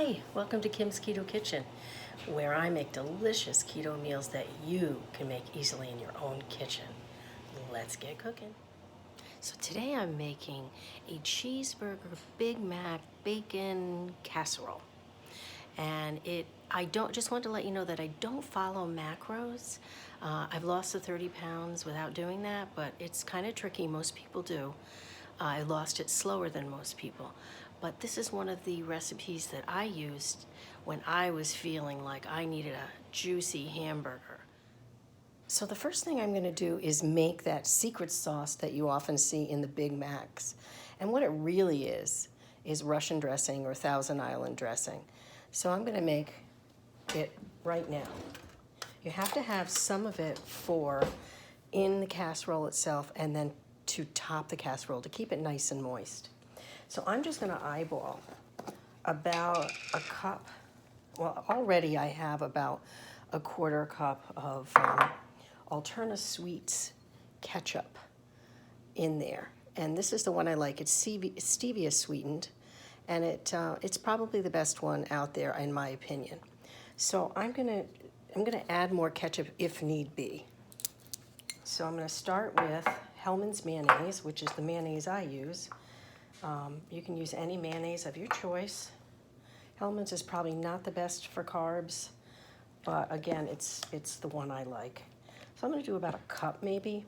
Hi, welcome to Kim's Keto Kitchen, where I make delicious keto meals that you can make easily in your own kitchen. Let's get cooking. So today I'm making a cheeseburger Big Mac bacon casserole. And I just want to let you know that I don't follow macros. I've lost the 30 pounds without doing that, but it's kind of tricky. Most people do. I lost it slower than most people. But this is one of the recipes that I used when I was feeling like I needed a juicy hamburger. So the first thing I'm going to do is make that secret sauce that you often see in the Big Macs. And what it really is Russian dressing or Thousand Island dressing. So I'm going to make it right now. You have to have some of it in the casserole itself and then to top the casserole to keep it nice and moist. So I'm just going to eyeball about a cup. Well, already I have about a quarter cup of Alterna Sweets ketchup in there. And this is the one I like. It's stevia sweetened, and it's probably the best one out there in my opinion. So I'm gonna add more ketchup if need be. So I'm gonna start with Hellmann's mayonnaise, which is the mayonnaise I use. You can use any mayonnaise of your choice. Hellmann's is probably not the best for carbs, but again, it's the one I like. So I'm going to do about a cup maybe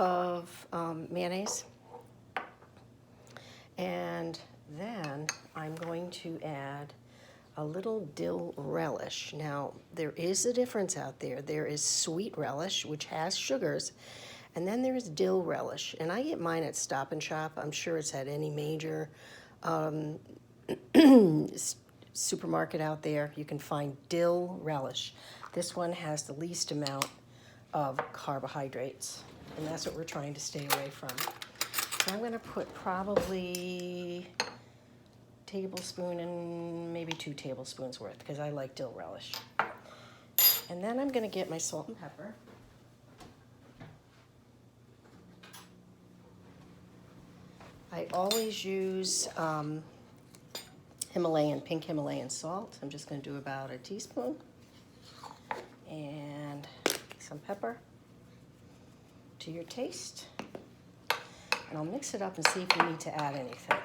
of mayonnaise. And then I'm going to add a little dill relish. Now, there is a difference out there. There is sweet relish, which has sugars, and then there's dill relish. And I get mine at Stop and Shop. I'm sure it's at any major supermarket out there. You can find dill relish. This one has the least amount of carbohydrates, and that's what we're trying to stay away from. So I'm going to put probably a tablespoon and maybe 2 tablespoons worth because I like dill relish. And then I'm going to get my salt and pepper. I always use pink Himalayan salt. I'm just going to do about a teaspoon. And some pepper to your taste. And I'll mix it up and see if we need to add anything.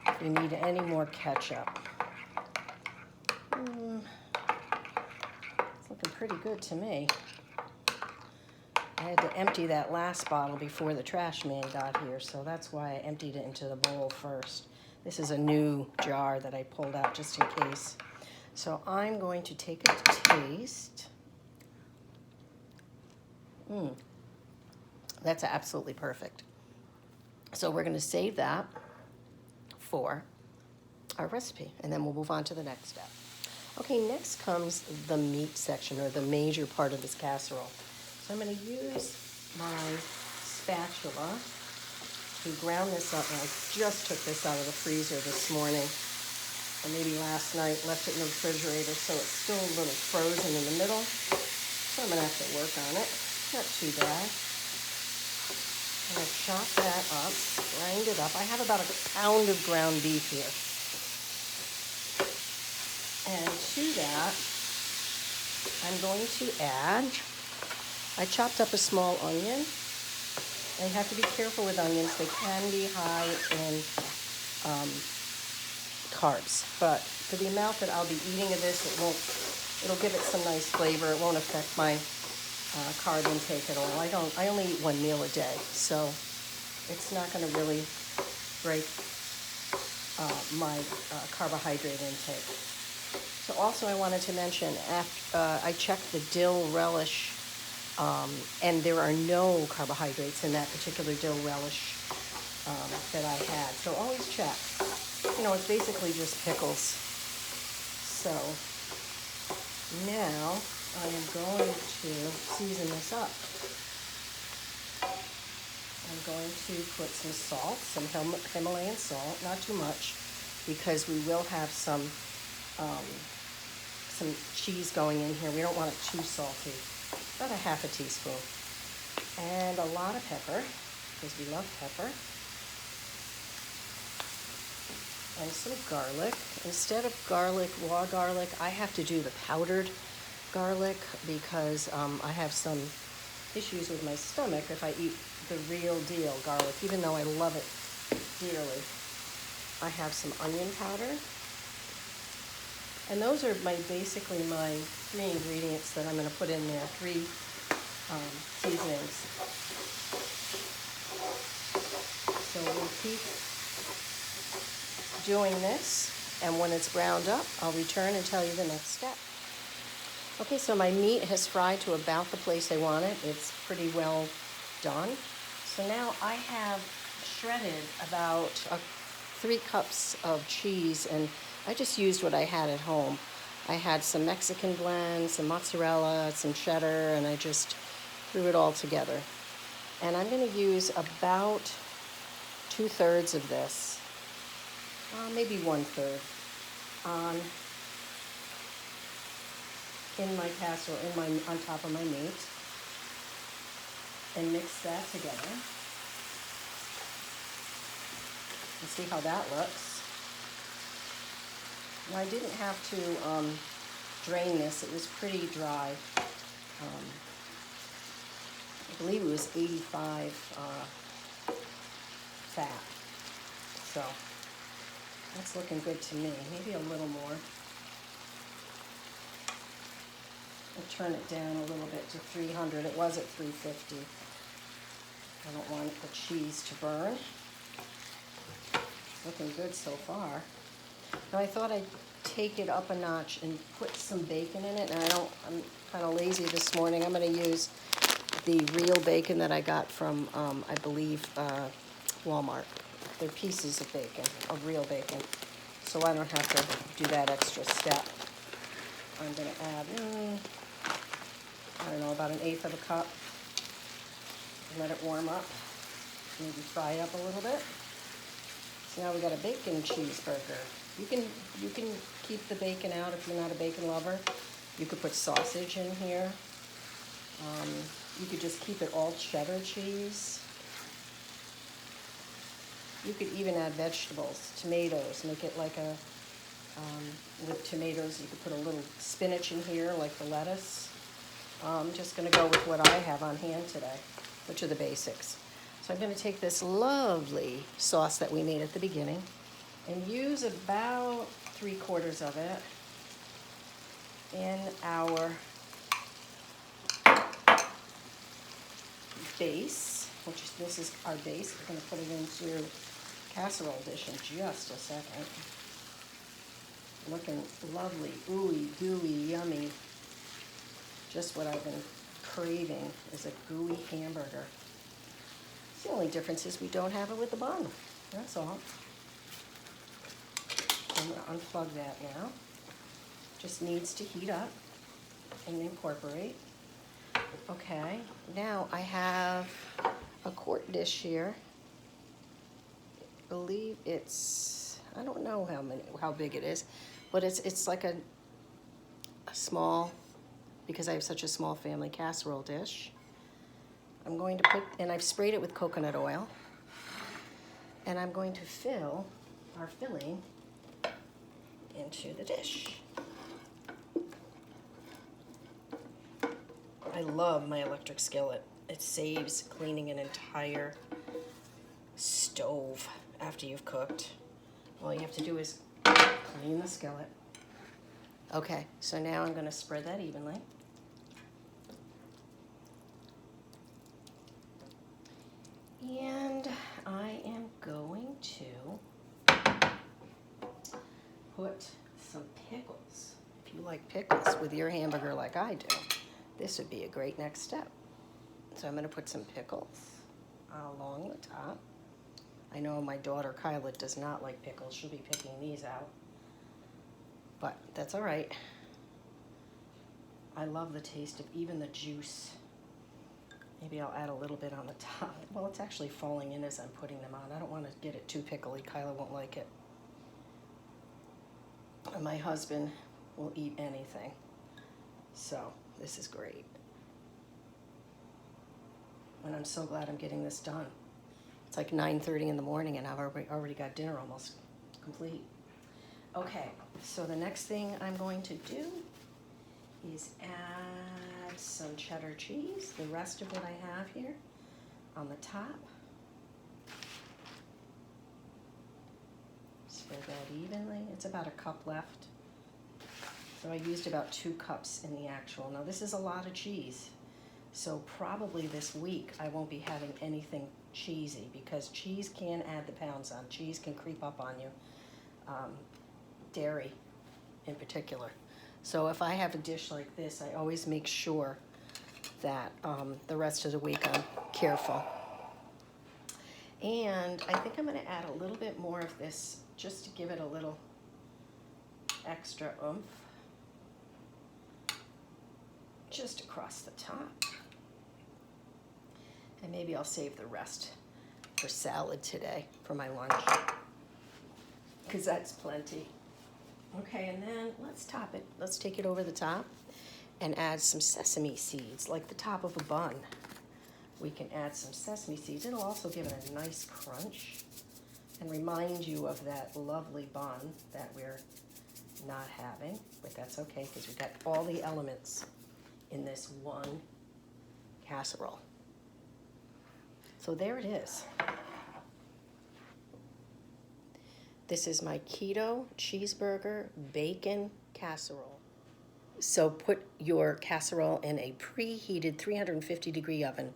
If we need any more ketchup. It's looking pretty good to me. I had to empty that last bottle before the trash man got here, so that's why I emptied it into the bowl first. This is a new jar that I pulled out just in case. So I'm going to take a taste. That's absolutely perfect. So we're going to save that for our recipe, and then we'll move on to the next step. Okay, next comes the meat section, or the major part of this casserole. So I'm going to use my spatula to ground this up. And I just took this out of the freezer this morning, or maybe last night, left it in the refrigerator, so it's still a little frozen in the middle. So I'm going to have to work on it. Not too bad. I'm going to chop that up, grind it up. I have about a pound of ground beef here. And to that, I'm going to add, I chopped up a small onion. And you have to be careful with onions. They can be high in carbs. But for the amount that I'll be eating of this, it'll give it some nice flavor. It won't affect my carb intake at all. I only eat one meal a day, so it's not going to really break my carbohydrate intake. So also I wanted to mention, after I checked the dill relish, and there are no carbohydrates in that particular dill relish that I had. So always check. It's basically just pickles. So now I am going to season this up. I'm going to put some salt, some Himalayan salt, not too much, because we will have some cheese going in here. We don't want it too salty. About a half a teaspoon. And a lot of pepper, because we love pepper. and some garlic. Instead of garlic, raw garlic, I have to do the powdered garlic because I have some issues with my stomach if I eat the real deal garlic, even though I love it dearly. I have some onion powder. And those are basically my 3 ingredients that I'm going to put in there, 3 seasonings. So we'll keep doing this, and when it's browned up, I'll return and tell you the next step. Okay, so my meat has fried to about the place I want it. It's pretty well done. So now I have shredded about 3 cups of cheese, and I just used what I had at home. I had some Mexican blend, some mozzarella, some cheddar, and I just threw it all together. And I'm going to use about 2/3 of this, maybe 1/3, in my casserole, on top of my meat, and mix that together. And see how that looks. Now, I didn't have to drain this. It was pretty dry. I believe it was 85 fat. So that's looking good to me. Maybe a little more. I'll turn it down a little bit to 300. It was at 350. I don't want the cheese to burn. It's looking good so far. Now I thought I'd take it up a notch and put some bacon in it. And I'm kind of lazy this morning. I'm going to use the real bacon that I got from, I believe, Walmart. They're pieces of bacon, of real bacon. So I don't have to do that extra step. I'm going to add, I don't know, about 1/8 of a cup. Let it warm up. Maybe fry it up a little bit. So now we got a bacon cheeseburger. You can keep the bacon out if you're not a bacon lover. You could put sausage in here. You could just keep it all cheddar cheese. You could even add vegetables, tomatoes, make it like a, with tomatoes, you could put a little spinach in here, like the lettuce. I'm just going to go with what I have on hand today, which are the basics. So I'm going to take this lovely sauce that we made at the beginning and use about 3/4 of it in our base, this is our base. We're going to put it into casserole dish in just a second. Looking lovely, ooey, gooey, yummy. Just what I've been craving is a gooey hamburger. The only difference is we don't have it with the bun. That's all. I'm going to unplug that now. Just needs to heat up and incorporate. Okay, now I have a quart dish here. I believe it's, I don't know how big it is, but it's like a small, because I have such a small family, casserole dish. I'm going to put, and I've sprayed it with coconut oil, and I'm going to fill our filling into the dish. I love my electric skillet. It saves cleaning an entire stove after you've cooked. All you have to do is clean the skillet. Okay, so now I'm going to spread that evenly. And I am going to put some pickles. If you like pickles with your hamburger like I do, this would be a great next step. So I'm going to put some pickles along the top. I know my daughter Kyla does not like pickles. She'll be picking these out. But that's all right. I love the taste of even the juice. Maybe I'll add a little bit on the top. Well, it's actually falling in as I'm putting them on. I don't want to get it too pickly. Kyla won't like it. And my husband will eat anything. So this is great. And I'm so glad I'm getting this done. It's like 9:30 in the morning and I've already got dinner almost complete. Okay, so the next thing I'm going to do is add some cheddar cheese, the rest of what I have here on the top. Spread that evenly. It's about a cup left. So I used about 2 cups in the actual. Now this is a lot of cheese. So probably this week I won't be having anything cheesy because cheese can add the pounds on. Cheese can creep up on you. Dairy in particular. So if I have a dish like this, I always make sure that the rest of the week I'm careful. And I think I'm going to add a little bit more of this just to give it a little extra oomph. Just across the top. And maybe I'll save the rest for salad today for my lunch, because that's plenty. Okay, and then let's top it. Let's take it over the top and add some sesame seeds, like the top of a bun. We can add some sesame seeds. It'll also give it a nice crunch and remind you of that lovely bun that we're not having, but that's okay because we got all the elements in this one casserole. So there it is. This is my keto cheeseburger bacon casserole. So put your casserole in a preheated 350-degree oven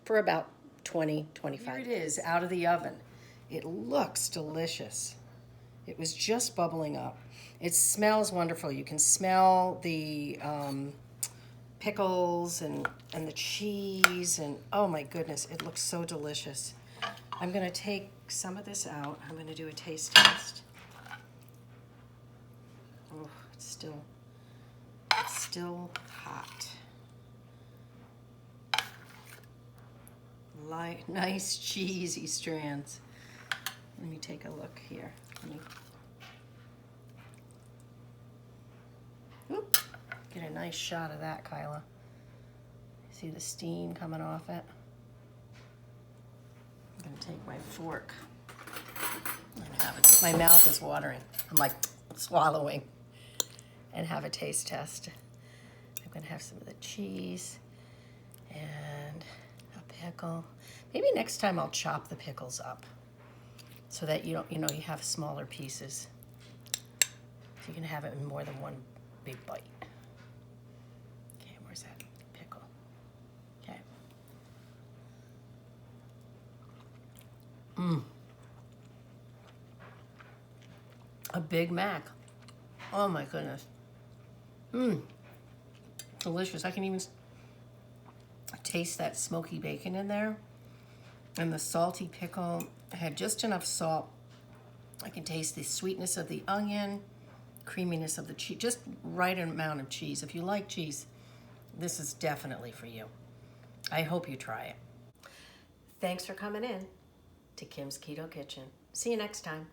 for about 20-25 minutes. Here it is, out of the oven. It looks delicious. It was just bubbling up. It smells wonderful. You can smell the pickles and the cheese, and oh my goodness, it looks so delicious. I'm gonna take some of this out. I'm gonna do a taste test. Oh, it's still hot. Nice cheesy strands. Let me take a look here. Whoop. Get a nice shot of that, Kyla. See the steam coming off it? I'm gonna take my fork and have it. My mouth is watering. I'm like swallowing. And have a taste test. I'm gonna have some of the cheese and a pickle. Maybe next time I'll chop the pickles up so that you have smaller pieces. So you can have it in more than one big bite. Okay, where's that pickle? Okay. A Big Mac. Oh my goodness. Delicious. I can even taste that smoky bacon in there. And the salty pickle had just enough salt. I can taste the sweetness of the onion, creaminess of the cheese, just right amount of cheese. If you like cheese, this is definitely for you. I hope you try it. Thanks for coming in to Kim's Keto Kitchen. See you next time.